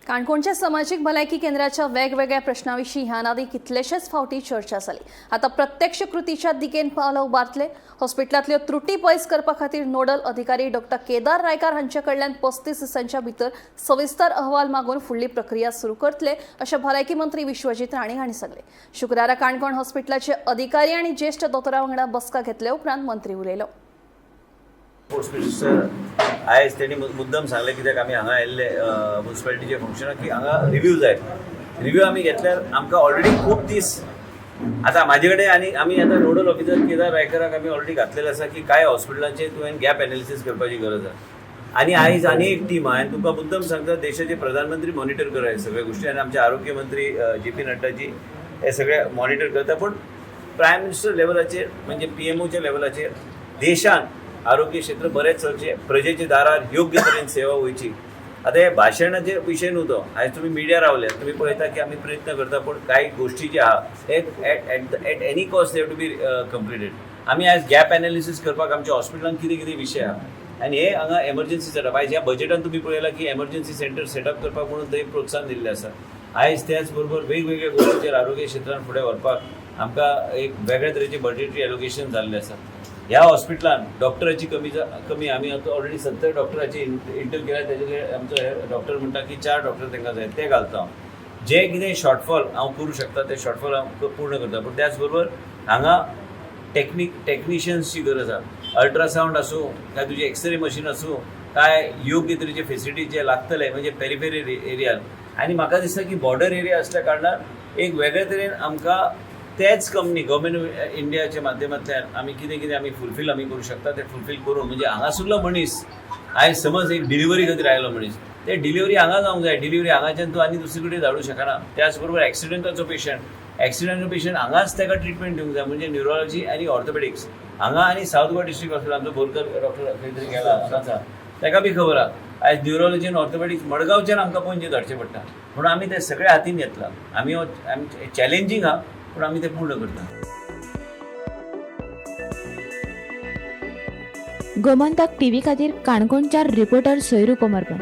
काणकोणच्या सामाजिक भलायकी केंद्राच्या वेगवेगळ्या प्रश्नांविशीं ह्या आदी कितलेशेच फावटी चर्चा जाली। आता प्रत्यक्ष कृतीच्या दिकेन पावलां उबारतले। हॉस्पिटलांतल्यो त्रुटी पयस करपा खातीर नोडल अधिकारी डॉ. केदार रायकार हांचे कडल्यान 35 दिसांच्या भितर सविस्तर अहवाल मागून फुडली प्रक्रिया सुरू करतले, अशें भलायकी मंत्री विश्वजीत राणे हांणी सांगलें। शुक्रारा काणकोण हॉस्पिटलाचे अधिकारी आनी ज्येष्ठ दोतोरां वांगडा बसका घेतले उपरांत मंत्री उलयलो। स्पोर्ट्स मिनिस्टर आयज त्यांनी मुद्दम सांगले कित्याक आमी हांगा आयिल्ले म्युनिसिपालिटीचे फंक्शनाक की हांगा रिव्ह्यू जाय। रिव्ह्यू आमी घेतल्यार आमकां ऑलरेडी खूब दीस आतां म्हाजे कडेन आनी आमी आतां नोडल ऑफिसर केदार रायकराक आमी ऑलरेडी घातलेलें आसा की कांय हॉस्पिटलांचेर तुवें गॅप एनालिसीस करपाची गरज आसा। आनी आयज आनी एक टीम हांवें तुमकां मुद्दम सांगता, देशाचे प्रधानमंत्री मॉनिटर करता हे सगळे गोश्टी आनी आमचे आरोग्य मंत्री JP नड्डाजी हे सगळे मॉनिटर करता। पूण प्रायम मिनिस्टर लेवलाचेर म्हणजे PMOच्या लेवलाचेर देशान आरोग्य क्षेत्र बरेंच चलचें, प्रजेच्या दारार योग्य तरेन सेवा वयची। आतां हे भाशणाचे विशय न्हू तो, आयज तुमी मिडिया रावले तुमी पळयता की आमी प्रयत्न करता, पूण कांय गोश्टी जे आहा at any cost they have to be completed. आमी आयज गॅप एनालिसीस करपाक आमच्या हॉस्पिटलांत कितें कितें विशय आहा आनी हे हांगा एमर्जन्सी सेटअप आयज ह्या बजेटान तुमी पळयलां की एमर्जन्सी सेंटर सेटअप करपाक म्हणून थंय प्रोत्साहन दिल्लें आसा। आयज त्याच बरोबर वेगवेगळ्या गोश्टींचेर आरोग्य क्षेत्रांत फुडें व्हरपाक आमकां एक वेगळ्या तरेचें बजेटरी एलोकेशन जाल्लें आसा। ह्या हॉस्पिटलान डॉक्टराची कमी आमी आतां ऑलरेडी 70 डॉक्टराची इंटरव्यू केला, तेजे आमचो डॉक्टर म्हणटा की 4 डॉक्टर तांकां जाय ते घालता हांव। जे कितें शॉर्टफॉल हांव करूं शकता ते शॉर्टफॉल हांव पूर्ण करता, पूण त्याच बरोबर हांगा टेक्निशियन्सची गरज आसा। अल्ट्रासावंड आसूं काय तुजें एक्सरे मशीन आसूं काय योग्य तरेचे फेसिलिटीज जे लागतले म्हणजे पेरिफेरल एरियान। आनी म्हाका दिसता की बॉर्डर एरिया आसल्या कारणान एक वेगळे तरेन आमकां तेच कंपनी गव्हर्मेंट इंडियाच्या माध्यमांतल्यान आमी कितें कितें आमी फुलफील आमी करूं शकता ते फुलफील करून म्हणजे हांगासरलो मनीस आयज समज एक डिलिव्हरी खातीर आयलो मनीस ते डिलिव्हरी हांगा जावंक जाय। डिलिव्हरी हांगाच्यान तूं आनी दुसरे कडेन धाडूं शकना। त्याच बरोबर एक्सिडेंटाचो पेशंट हांगाच ताका ट्रिटमेंट दिवंक जाय, म्हणजे न्युरोलॉजी आनी ऑर्थोपेडिक्स हांगा आनी सावथ गोवा डिस्ट्रिक्ट हॉस्पिटल आमचो बोरकर डॉक्टर खंय तरी गेला आसा ताका बी खबर आहा। आयज न्युरोलॉजी आनी ऑर्थोपेडिक्स मडगांवच्यान आमकां पणजे धाडचें पडटा, म्हणून आमी ते सगळे हातीन घेतला। आमी चॅलेंजींग आहा पूण आमी ते पूर्ण करता। गोमंतक TV खातीर काणकोणच्या रिपोर्टर सोयरू कोमरपन।